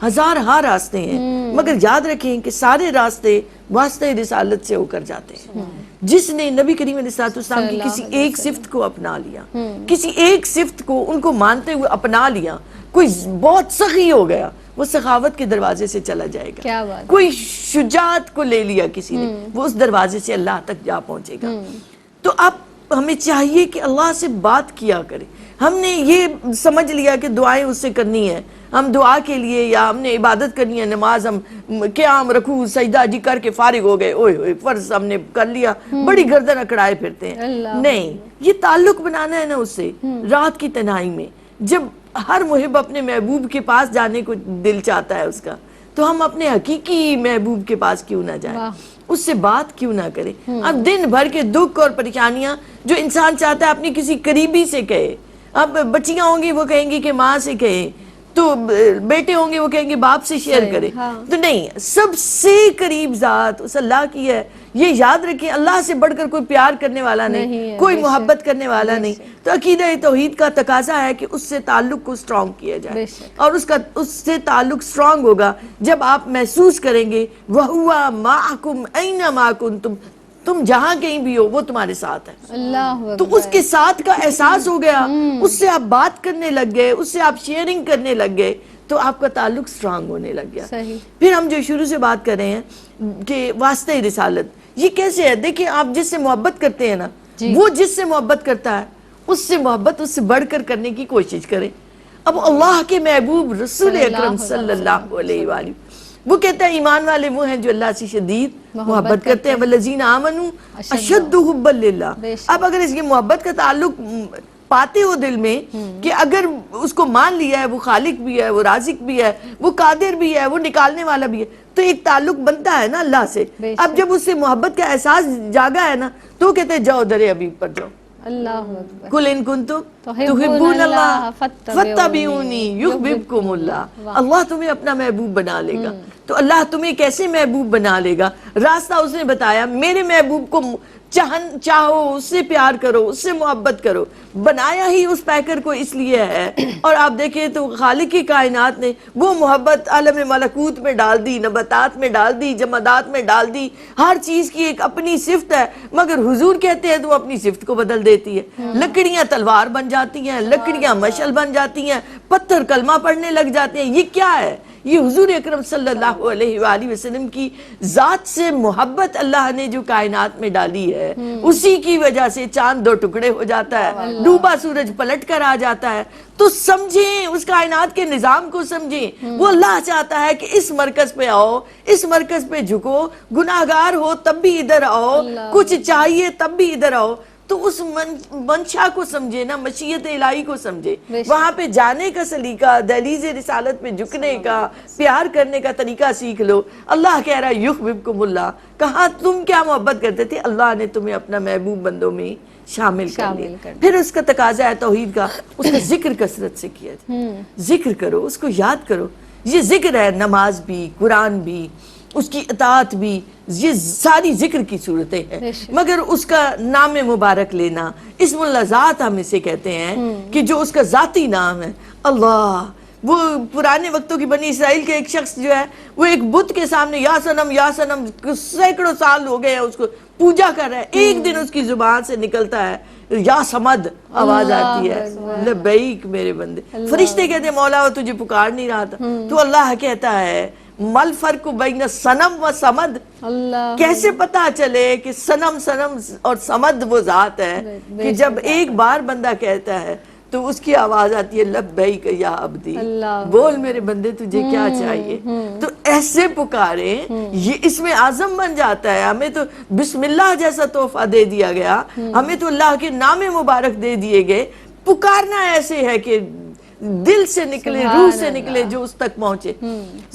Speaker 2: ہزار ہاں راستے ہیں، مگر یاد رکھیں کہ سارے راستے واسطہ رسالت سے ہو کر جاتے ہیں۔ جس نے نبی کریم علیہ السلام کی کسی ایک صفت کو اپنا لیا، کسی ایک صفت کو ان کو مانتے ہوئے اپنا لیا، کوئی بہت سخی ہو گیا، وہ سخاوت کے دروازے سے چلا جائے گا۔
Speaker 1: کیا بات۔
Speaker 2: کوئی شجاعت کو لے لیا کسی نے، وہ اس دروازے سے اللہ تک جا پہنچے گا۔ تو اب ہمیں چاہیے کہ اللہ سے بات کیا کرے۔ ہم نے یہ سمجھ لیا کہ دعائیں اس سے کرنی ہے، ہم دعا کے لیے یا ہم نے عبادت کرنی ہے، نماز ہم قیام رکوع سجدہ جی کر کے فارغ ہو گئے، اوئے ہوئے فرض ہم نے کر لیا، بڑی گردن اکڑائے پھرتے ہیں۔ نہیں، یہ تعلق بنانا ہے نا اس سے۔ رات کی تنہائی میں جب ہر محب اپنے محبوب کے پاس جانے کو دل چاہتا ہے اس کا، تو ہم اپنے حقیقی محبوب کے پاس کیوں نہ جائیں، اس سے بات کیوں نہ کریں۔ اب دن بھر کے دکھ اور پریشانیاں جو انسان چاہتا ہے اپنی کسی قریبی سے کہے، اب بچیاں ہوں گی وہ کہیں گی کہ ماں سے کہیں، تو بیٹے ہوں گے وہ کہیں گے باپ سے شیئر کرے، تو نہیں، سب سے قریب ذات اس اللہ کی ہے۔ یہ یاد رکھیں اللہ سے بڑھ کر کوئی پیار کرنے والا نہیں، کوئی محبت کرنے والا نہیں۔ تو عقیدہ توحید کا تقاضا ہے کہ اس سے تعلق کو سٹرونگ کیا جائے، اور اس سے تعلق سٹرونگ ہوگا جب آپ محسوس کریں گے وَهُوَ مَعَكُمْ أَيْنَمَا كُنْتُمْ، تم جہاں کہیں بھی ہو وہ تمہارے ساتھ ہے۔
Speaker 1: اللہ
Speaker 2: تو اس کے ساتھ کا احساس ہو گیا، اس سے آپ بات کرنے لگ گئے، اس سے آپ شیئرنگ کرنے لگ گئے، تو آپ کا تعلق سٹرونگ ہونے لگ گیا۔ پھر ہم جو شروع سے بات کر رہے ہیں کہ واسطہ رسالت، یہ کیسے ہے؟ دیکھیں آپ جس سے محبت کرتے ہیں نا، وہ جس سے محبت کرتا ہے اس سے محبت اس سے بڑھ کر کرنے کی کوشش کریں۔ اب اللہ کے محبوب رسول اکرم صلی اللہ علیہ وآلہ وہ کہتا ہے ایمان والے وہ ہیں جو اللہ سے شدید محبت کرتے ہیں، والذین آمنوا اشد حبا للہ۔ اب اگر اس کی محبت کا تعلق پاتے ہو دل میں کہ اگر اس کو مان لیا ہے وہ خالق بھی ہے، وہ رازق بھی ہے، وہ قادر بھی ہے، وہ نکالنے والا بھی ہے، تو ایک تعلق بنتا ہے نا اللہ سے۔ اب جب اس سے محبت کا احساس جاگا ہے نا تو کہتے ہیں جاؤ در حبیب پر جاؤ،
Speaker 1: اللہ اکبر،
Speaker 2: قل ان کنتم تحبون اللہ فاتبعونی یحببکم اللہ۔ اللہ تمہیں اپنا محبوب بنا لے گا۔ تو اللہ تمہیں کیسے محبوب بنا لے گا؟ راستہ اس نے بتایا، میرے محبوب کو چاہو، اس سے پیار کرو، اس سے محبت کرو. بنایا ہی اس پیکر کو اس لیے ہے. اور آپ دیکھیں تو خالق کی کائنات نے وہ محبت عالم ملکوت میں ڈال دی، نباتات میں ڈال دی، جمادات میں ڈال دی. ہر چیز کی ایک اپنی صفت ہے، مگر حضور کہتے ہیں تو وہ اپنی صفت کو بدل دیتی ہے. لکڑیاں تلوار بن جاتی ہیں، لکڑیاں مشعل بن جاتی ہیں، پتھر کلمہ پڑھنے لگ جاتے ہیں. یہ کیا ہے؟ یہ حضور اکرم صلی اللہ علیہ وآلہ وسلم کی ذات سے محبت اللہ نے جو کائنات میں ڈالی ہے، اسی کی وجہ سے چاند دو ٹکڑے ہو جاتا ہے، ڈوبا سورج پلٹ کر آ جاتا ہے. تو سمجھیں اس کائنات کے نظام کو سمجھیں. وہ اللہ چاہتا ہے کہ اس مرکز پہ آؤ، اس مرکز پہ جھکو، گناہگار ہو تب بھی ادھر آؤ، کچھ چاہیے تب بھی ادھر آؤ. تو اس منشا کو سمجھے نا، مشیت الہی کو سمجھے. وہاں پہ جانے کا سلیقہ، دہلیز رسالت پہ جھکنے کا، پیار کرنے کا طریقہ سیکھ لو. اللہ کہہ رہا ہے یحببکم اللہ. کہاں تم کیا محبت کرتے تھے؟ اللہ نے تمہیں اپنا محبوب بندوں میں شامل کر لیا. پھر اس کا تقاضا ہے توحید کا، اس کا ذکر کثرت سے کیا جائے. ذکر کرو، اس کو یاد کرو. یہ ذکر ہے، نماز بھی، قرآن بھی، اس کی اطاعت بھی، یہ ساری ذکر کی صورتیں ہیں. مگر اس کا نام مبارک لینا، اسم اللہ ذات ہم اسے کہتے ہیں کہ جو اس کا ذاتی نام ہے اللہ. وہ پرانے وقتوں کی بنی اسرائیل کے ایک شخص جو ہے وہ ایک بت کے سامنے یا سنم سینکڑوں سال ہو گئے ہیں اس کو پوجا کر رہا ہے. ایک دن اس کی زبان سے نکلتا ہے یا سمد، آواز آتی ہے لبیک میرے بندے. فرشتے کہتے ہیں مولا وہ تجھے پکار نہیں رہا تھا. تو اللہ کہتا ہے مل فرق بین سنم و سمد. کیسے پتا چلے کہ سنم اور سمد وہ ذات ہے کہ جب ایک بار بندہ کہتا ہے تو اس کی آواز آتی ہے لبیک یا عبدی، بول میرے بندے تجھے کیا چاہیے. تو ایسے پکارے، یہ اس میں اعظم بن جاتا ہے. ہمیں تو بسم اللہ جیسا تحفہ دے دیا گیا، ہمیں تو اللہ کے نام مبارک دے دیے گئے. پکارنا ایسے ہے کہ دل سے نکلے، روح سے نکلے، جو اس تک پہنچے.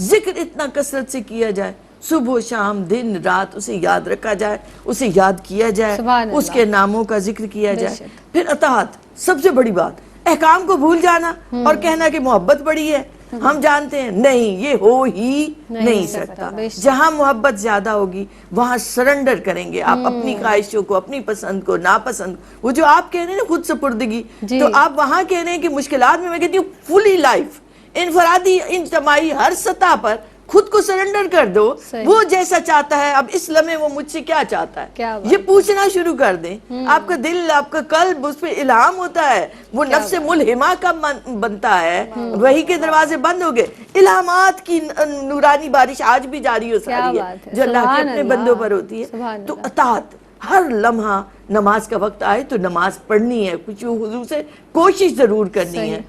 Speaker 2: ذکر اتنا کثرت سے کیا جائے، صبح شام دن رات اسے یاد رکھا جائے، اسے یاد کیا جائے، اس کے ناموں کا ذکر کیا جائے. پھر اطاعت سب سے بڑی بات. احکام کو بھول جانا اور کہنا کہ محبت بڑی ہے. ہم جانتے ہیں نہیں، یہ ہو ہی نہیں سکتا. جہاں محبت زیادہ ہوگی وہاں سرنڈر کریں گے آپ اپنی خواہشوں کو، اپنی پسند کو، ناپسند. وہ جو آپ کہہ رہے ہیں نا خود سپردگی، تو آپ وہاں کہہ رہے ہیں کہ مشکلات میں کہتی ہوں فلی لائف، انفرادی اجتماعی ہر سطح پر خود کو سرنڈر کر دو. وہ جیسا چاہتا ہے، اب اس لمحے وہ مجھ سے کیا چاہتا ہے، یہ پوچھنا شروع کر دیں. آپ کا دل، آپ کا قلب، اس پہ الہام ہوتا ہے. وہ نفس ملہمہ کب بنتا ہے؟ وحی کے دروازے بند ہو گئے. الہامات کی نورانی بارش آج بھی جاری ہو ساری ہے جو اللہ کے اپنے بندوں پر ہوتی ہے. تو اطاعت ہر لمحہ. نماز کا وقت آئے تو نماز پڑھنی ہے، کچھ حضور سے کوشش ضرور کرنی ہے.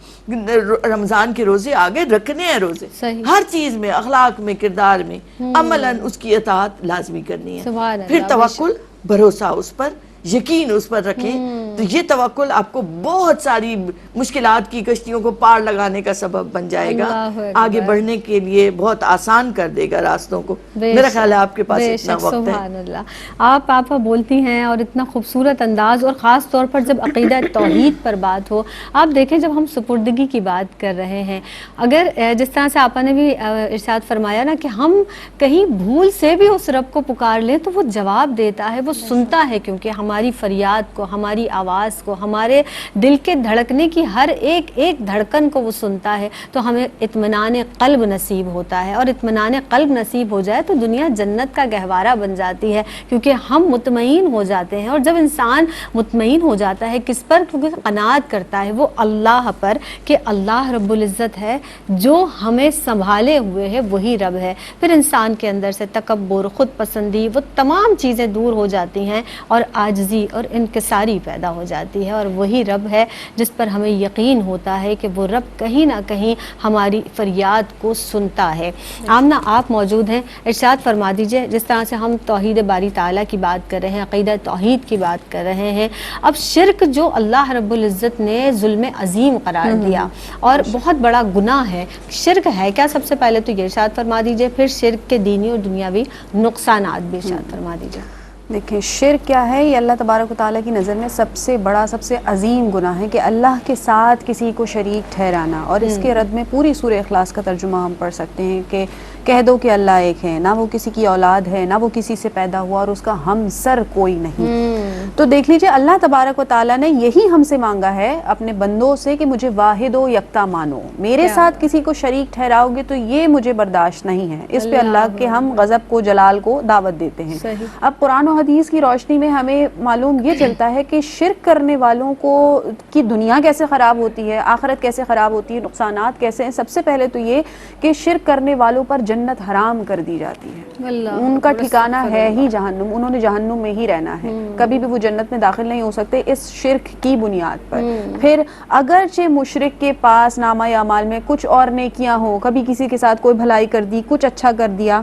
Speaker 2: رمضان کے روزے آگے رکھنے ہیں، روزے ہر چیز میں، اخلاق میں، کردار میں، عملاً اس کی اطاعت لازمی کرنی ہے. پھر توکل، بھروسہ اس پر، یقین اس پر رکھیں. تو یہ توکل آپ کو بہت ساری مشکلات کی کشتیوں کو پار لگانے کا سبب بن جائے گا، آگے بڑھنے کے لیے بہت آسان کر دے گا راستوں کو. میرا خیال ہے آپ کے پاس اتنا وقت ہے.
Speaker 1: آپ آپا بولتی ہیں اور اتنا خوبصورت انداز، اور خاص طور پر جب عقیدہ توحید پر بات ہو. آپ دیکھیں جب ہم سپردگی کی بات کر رہے ہیں، اگر جس طرح سے آپا نے بھی ارشاد فرمایا نا کہ ہم کہیں بھول سے بھی اس رب کو پکار لیں تو وہ جواب دیتا ہے، وہ سنتا ہے، کیونکہ ہماری فریاد کو، ہماری آواز کو، ہمارے دل کے دھڑکنے کی ہر ایک دھڑکن کو وہ سنتا ہے. تو ہمیں اطمینان قلب نصیب ہوتا ہے، اور اطمینان قلب نصیب ہو جائے تو دنیا جنت کا گہوارہ بن جاتی ہے، کیونکہ ہم مطمئن ہو جاتے ہیں. اور جب انسان مطمئن ہو جاتا ہے کس پر؟ کیونکہ قناعت کرتا ہے وہ اللہ پر کہ اللہ رب العزت ہے، جو ہمیں سنبھالے ہوئے ہے وہی رب ہے. پھر انسان کے اندر سے تکبر، خود پسندی، وہ تمام چیزیں دور ہو جاتی ہیں اور عاجزی اور انکساری پیدا ہو جاتی ہے. اور وہی رب ہے جس پر ہمیں یقین ہوتا ہے کہ وہ رب کہیں نہ کہیں ہماری فریاد کو سنتا ہے. آمنہ آپ موجود ہیں، ارشاد فرما دیجئے. جس طرح سے ہم توحید باری تعالیٰ کی بات کر رہے ہیں، عقیدہ توحید کی بات کر رہے ہیں، اب شرک جو اللہ رب العزت نے ظلم عظیم قرار دیا اور بہت بڑا گناہ ہے، شرک ہے کیا؟ سب سے پہلے تو یہ ارشاد فرما دیجئے، پھر شرک کے دینی اور دنیاوی نقصانات بھی ارشاد فرما دیجئے.
Speaker 3: دیکھیں شرک کیا ہے، یہ اللہ تبارک و تعالیٰ کی نظر میں سب سے بڑا سب سے عظیم گناہ ہے کہ اللہ کے ساتھ کسی کو شریک ٹھہرانا. اور اس کے رد میں پوری سورہ اخلاص کا ترجمہ ہم پڑھ سکتے ہیں کہ کہہ دو کہ اللہ ایک ہے، نہ وہ کسی کی اولاد ہے، نہ وہ کسی سے پیدا ہوا، اور اس کا ہمسر کوئی نہیں. تو دیکھ لیجئے اللہ تبارک و تعالیٰ نے یہی ہم سے مانگا ہے اپنے بندوں سے کہ مجھے واحد و یکتا مانو، میرے ساتھ کسی کو شریک ٹھہراؤ گے تو یہ مجھے برداشت نہیں ہے. اس پہ اللہ کے ہم غضب کو جلال کو دعوت دیتے ہیں. اب قرآن و حدیث کی روشنی میں ہمیں معلوم یہ چلتا ہے کہ شرک کرنے والوں کو کی دنیا کیسے خراب ہوتی ہے، آخرت کیسے خراب ہوتی ہے، نقصانات کیسے ہیں. سب سے پہلے تو یہ کہ شرک کرنے والوں پر جنت حرام کر دی جاتی ہے، ان کا ٹھکانہ ہے ہی جہنم، انہوں نے جہنم میں ہی رہنا ہے، کبھی بھی وہ جنت میں داخل نہیں ہو سکتے اس شرک کی بنیاد پر. پھر اگرچہ مشرک کے پاس نامہ اعمال میں کچھ اور نیکیاں ہوں، کبھی کسی کے ساتھ کوئی بھلائی کر دی، کچھ اچھا کر دیا،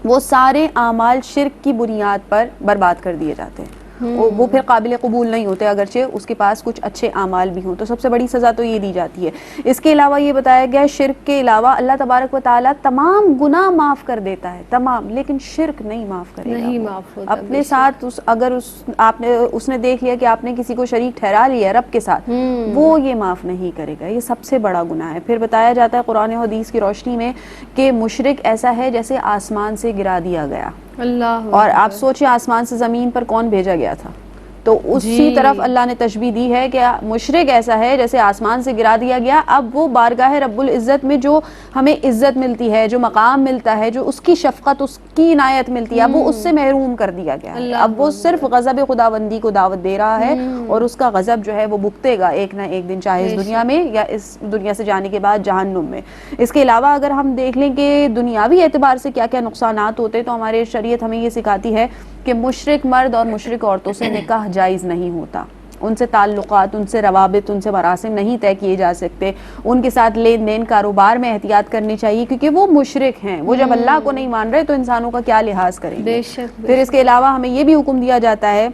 Speaker 3: وہ سارے اعمال شرک کی بنیاد پر برباد کر دیے جاتے ہیں، وہ پھر قابل قبول نہیں ہوتے اگرچہ اس کے پاس کچھ اچھے اعمال بھی ہوں. تو سب سے بڑی سزا تو یہ دی جاتی ہے. اس کے علاوہ یہ بتایا گیا شرک کے علاوہ اللہ تبارک و تعالیٰ تمام گناہ معاف کر دیتا ہے، تمام، لیکن شرک نہیں معاف کرے گا.
Speaker 1: نہیں معاف ہوتا
Speaker 3: اپنے ساتھ اگر اس نے دیکھ لیا کہ آپ نے کسی کو شریک ٹھہرا لیا رب کے ساتھ، وہ یہ معاف نہیں کرے گا. یہ سب سے بڑا گناہ ہے. پھر بتایا جاتا ہے قرآن و حدیث کی روشنی میں کہ مشرک ایسا ہے جیسے آسمان سے گرا دیا گیا.
Speaker 1: اللہ،
Speaker 3: اور آپ سوچیں آسمان سے زمین پر کون بھیجا گیا تھا؟ تو اسی طرف اللہ نے تشبیہ دی ہے کہ مشرک ایسا ہے جیسے آسمان سے گرا دیا گیا. اب وہ بارگاہ رب العزت میں جو ہمیں عزت ملتی ہے، جو مقام ملتا ہے، جو اس کی شفقت، اس کی عنایت ملتی ہے، اب وہ اس سے محروم کر دیا گیا ہے. اب وہ صرف غضب خداوندی کو دعوت دے رہا ہے، اور اس کا غضب جو ہے وہ بھگتے گا ایک نہ ایک دن، چاہے اس دنیا میں یا اس دنیا سے جانے کے بعد جہنم میں. اس کے علاوہ اگر ہم دیکھ لیں کہ دنیاوی اعتبار سے کیا کیا نقصانات ہوتے ہیں، تو ہمارے شریعت ہمیں یہ سکھاتی ہے کہ مشرک مرد اور مشرک عورتوں سے نکاح جائز نہیں ہوتا، ان سے تعلقات، ان سے روابط، ان سے مراسم نہیں طے کیے جا سکتے. ان کے ساتھ لین دین کاروبار میں احتیاط کرنی چاہیے، کیونکہ وہ مشرک ہیں. وہ جب اللہ کو نہیں مان رہے تو انسانوں کا کیا لحاظ کریں گے. پھر اس کے علاوہ ہمیں یہ بھی حکم دیا جاتا ہے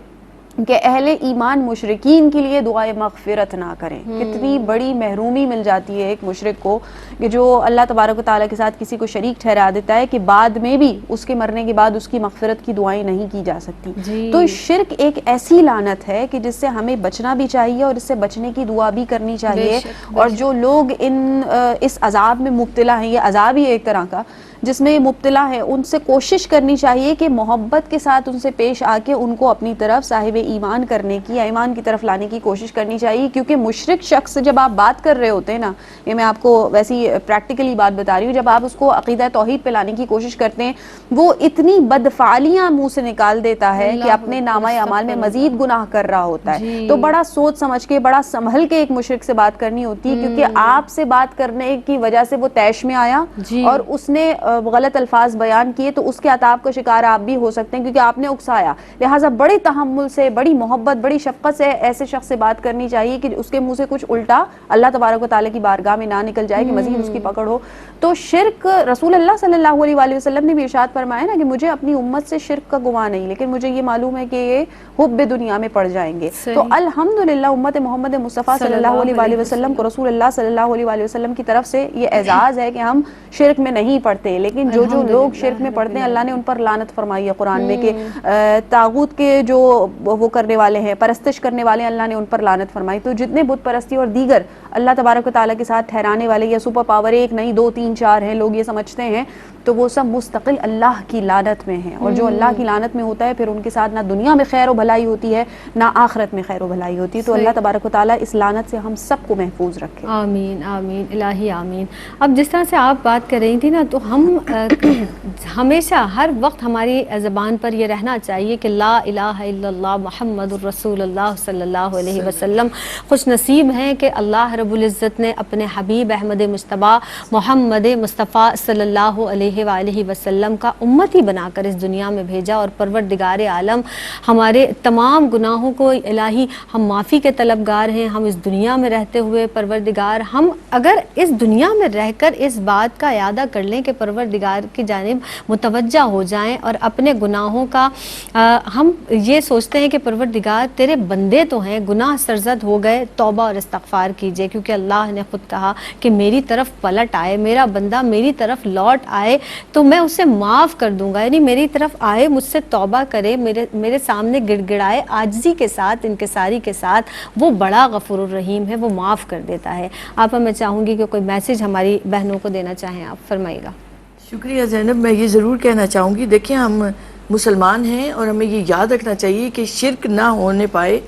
Speaker 3: کہ اہل ایمان مشرکین کے لیے دعائے مغفرت نہ کریں. کتنی بڑی محرومی مل جاتی ہے ایک مشرک کو کہ جو اللہ تبارک و تعالیٰ کے ساتھ کسی کو شریک ٹھہرا دیتا ہے کہ بعد میں بھی اس کے مرنے کے بعد اس کی مغفرت کی دعائیں نہیں کی جا سکتی. تو شرک ایک ایسی لعنت ہے کہ جس سے ہمیں بچنا بھی چاہیے اور اس سے بچنے کی دعا بھی کرنی چاہیے. اور جو لوگ اس عذاب میں مبتلا ہیں، یہ عذاب ہی ایک طرح کا جس میں مبتلا ہے، ان سے کوشش کرنی چاہیے کہ محبت کے ساتھ ان سے پیش آ کے ان کو اپنی طرف صاحب ایمان کرنے کی یا ایمان کی طرف لانے کی کوشش کرنی چاہیے. کیونکہ مشرک شخص سے جب آپ بات کر رہے ہوتے ہیں نا، یہ میں آپ کو ویسی پریکٹیکلی بات بتا رہی ہوں، جب آپ اس کو عقیدہ توحید پہ لانے کی کوشش کرتے ہیں، وہ اتنی بدفعالیاں منہ سے نکال دیتا ہے کہ اپنے نامہ اعمال میں مزید گناہ کر رہا ہوتا ہے. تو بڑا سوچ سمجھ کے، بڑا سنبھل کے ایک مشرک سے بات کرنی ہوتی ہے، کیونکہ آپ سے بات کرنے کی وجہ سے وہ طیش میں آیا اور اس نے غلط الفاظ بیان کیے، تو اس کے عتاب کا شکار آپ بھی ہو سکتے ہیں کیونکہ آپ نے اکسایا. لہٰذا بڑے تحمل سے، بڑی محبت، بڑی شفقت سے ایسے شخص سے بات کرنی چاہیے کہ اس کے منہ سے کچھ الٹا اللہ تبارک و تعالیٰ کی بارگاہ میں نہ نکل جائے کہ مزید اس کی پکڑ ہو. تو شرک، رسول اللہ صلی اللہ علیہ وآلہ وسلم نے بھی ارشاد فرمایا نا کہ مجھے اپنی امت سے شرک کا گواہ نہیں، لیکن مجھے یہ معلوم ہے کہ یہ حب دنیا میں پڑ جائیں گے. تو الحمدللہ امت محمد مصطفیٰ صلی اللہ علیہ وآلہ وسلم کو رسول اللہ صلی اللہ علیہ وآلہ وسلم کی طرف سے یہ اعزاز ہے کہ ہم شرک میں نہیں پڑتے. لیکن جو لوگ شرک میں پڑھتے ہیں، اللہ نے ان پر لعنت فرمائی ہے قرآن میں کہ طاغوت کے جو وہ کرنے والے ہیں، پرستش کرنے والے ہیں، اللہ نے ان پر لعنت فرمائی. تو جتنے بت پرستی اور دیگر اللہ تبارک و تعالیٰ کے ساتھ ٹھہرانے والے یا سپر پاور ایک نہیں، دو تین چار ہیں، لوگ یہ سمجھتے ہیں، تو وہ سب مستقل اللہ کی لعنت میں ہیں. اور جو اللہ کی لعنت میں ہوتا ہے پھر ان کے ساتھ نہ دنیا میں خیر و بھلائی ہوتی ہے، نہ آخرت میں خیر و بھلائی ہوتی ہے. تو اللہ تبارک و تعالیٰ اس لعنت سے ہم سب کو محفوظ رکھے.
Speaker 1: آمین آمین الہی آمین. اب جس طرح سے آپ بات کر رہی تھی نا، تو ہم ہمیشہ ہر وقت ہماری زبان پر یہ رہنا چاہیے کہ لا الہ الا اللہ محمد الرسول اللہ صلی اللہ علیہ وسلم. خوش نصیب ہیں کہ اللہ رب العزت نے اپنے حبیب احمد مجتبیٰ محمد مصطفیٰ صلی اللہ علیہ وآلہ وسلم کا امتی بنا کر اس دنیا میں بھیجا. اور پروردگار عالم ہمارے تمام گناہوں کو الہی ہم معافی کے طلبگار ہیں. ہم اس دنیا میں رہتے ہوئے پروردگار، ہم اگر اس دنیا میں رہ کر اس بات کا اعادہ کر لیں کہ پروردگار پروردگار کی جانب متوجہ ہو جائیں اور اپنے گناہوں کا ہم یہ سوچتے ہیں کہ پروردگار تیرے بندے تو ہیں، گناہ سرزد ہو گئے، توبہ اور استغفار کیجئے، کیونکہ اللہ نے خود کہا کہ میری طرف پلٹ آئے، میرا بندہ میری طرف لوٹ آئے تو میں اسے معاف کر دوں گا، یعنی میری طرف آئے، مجھ سے توبہ کرے، میرے سامنے گڑ گڑائے، عاجزی کے ساتھ، انکساری کے ساتھ، وہ بڑا غفور الرحیم ہے، وہ معاف کر دیتا ہے۔ آپ میں چاہوں گی کہ کوئی میسیج ہماری بہنوں کو دینا چاہیں، آپ فرمائیے گا۔
Speaker 2: شکریہ زینب، میں یہ ضرور کہنا چاہوں گی، دیکھیں ہم مسلمان ہیں اور ہمیں یہ یاد رکھنا چاہیے کہ شرک نہ ہونے پائے۔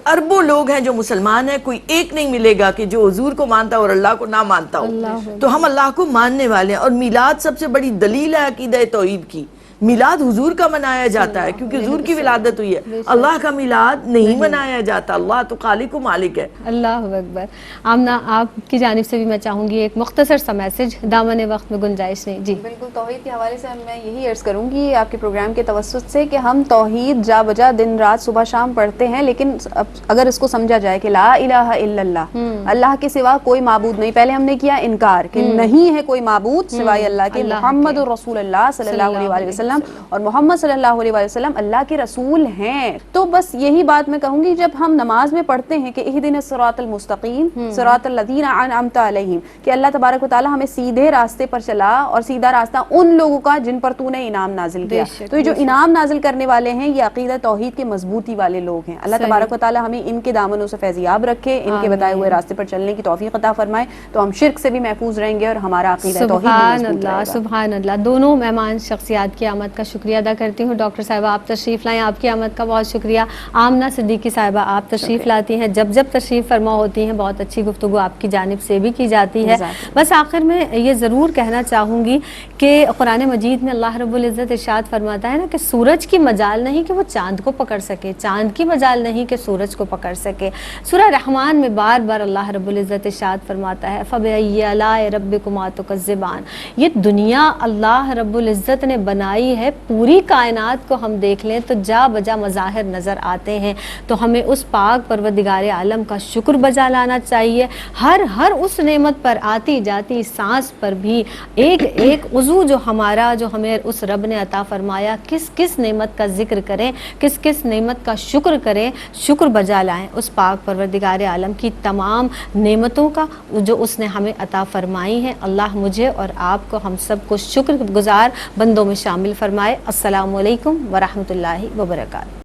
Speaker 2: اربوں لوگ ہیں جو مسلمان ہیں، کوئی ایک نہیں ملے گا کہ جو حضور کو مانتا اور اللہ کو نہ مانتا ہو، تو ہم اللہ کو ماننے والے ہیں، اور میلاد سب سے بڑی دلیل ہے عقیدہ توحید کی۔ میلاد حضور کا منایا جاتا ہے کیونکہ حضور کی ولادت ہوئی ہے، اللہ کا میلاد نہیں منایا جاتا، اللہ تو خالق و مالک ہے۔
Speaker 1: اللہ اکبر۔ آمنہ، آپ کی جانب سے بھی میں چاہوں گی ایک مختصر سا میسج، دامن وقت میں گنجائش نہیں۔ جی
Speaker 3: بالکل، توحید کے حوالے سے میں یہی عرض کروں گی آپ کے پروگرام کے توسط سے کہ ہم توحید جا بجا دن رات صبح شام پڑھتے ہیں، لیکن اگر اس کو سمجھا جائے کہ لا الہ الا اللہ، اللہ کے سوا کوئی معبود نہیں، پہلے ہم نے کیا انکار کہ نہیں ہے کوئی معبود سوائے اللہ کے، محمد رسول اللہ صلی اللہ علیہ وسلم اور محمد صلی اللہ علیہ وسلم اللہ کے رسول ہیں۔ تو بس یہی بات میں کہوں گی، جب ہم نماز میں پڑھتے ہیں کہ اہدنا الصراط المستقیم صراط الذین انعمت علیہم، کہ اللہ تبارک و تعالی ہمیں سیدھے راستے پر چلا، اور سیدھا راستہ ان لوگوں کا جن پر تو نے انعام نازل کیا۔ تو یہ جو انعام نازل کرنے والے ہیں، یہ عقیدہ توحید کے مضبوطی والے لوگ ہیں۔ اللہ تبارک و تعالی ہمیں ان کے دامنوں سے فیضیاب رکھے، ان کے بتائے ہوئے راستے پر چلنے کی توفیق عطا فرمائے، تو ہم شرک سے بھی محفوظ رہیں گے اور ہمارا عقیدہ توحید بھی مضبوط رہے گا۔
Speaker 1: سبحان اللہ۔ دونوں مہمان شخصیات کی آمد کا شکریہ ادا کرتی ہوں۔ ڈاکٹر صاحبہ آپ تشریف لائیں، آپ کی آمد کا بہت شکریہ۔ آمنہ صدیقی صاحبہ آپ تشریف لاتی ہیں، جب تشریف فرما ہوتی ہیں، بہت اچھی گفتگو آپ کی جانب سے بھی کی جاتی ہے۔ بس آخر میں یہ ضرور کہنا چاہوں گی کہ قرآن مجید میں اللہ رب العزت ارشاد فرماتا ہے نا کہ سورج کی مجال نہیں کہ وہ چاند کو پکڑ سکے، چاند کی مجال نہیں کہ سورج کو پکڑ سکے۔ سورہ رحمان میں بار بار اللہ رب العزت ارشاد فرماتا ہے فَبِأَيِّ آلَاءِ رَبِّكُمَا تُكَذِّبَانِ۔ یہ دنیا اللہ رب العزت نے بنائی ہے، پوری کائنات کو ہم دیکھ لیں تو جا بجا مظاہر نظر آتے ہیں، تو ہمیں اس پاک پروردگار عالم کا شکر بجا لانا چاہیے۔ ہر اس نعمت پر، آتی جاتی سانس پر بھی، ایک ایک عضو جو ہمارا، جو ہمیں اس رب نے عطا فرمایا، کس نعمت کا ذکر کریں، کس نعمت کا شکر کریں، شکر بجا لائیں اس پاک پروردگار عالم کی تمام نعمتوں کا جو اس نے ہمیں عطا فرمائی ہیں۔ اللہ مجھے اور آپ کو، ہم سب کو شکر گزار بندوں میں شامل فرمائے۔ السلام علیکم ورحمۃ اللہ وبرکاتہ۔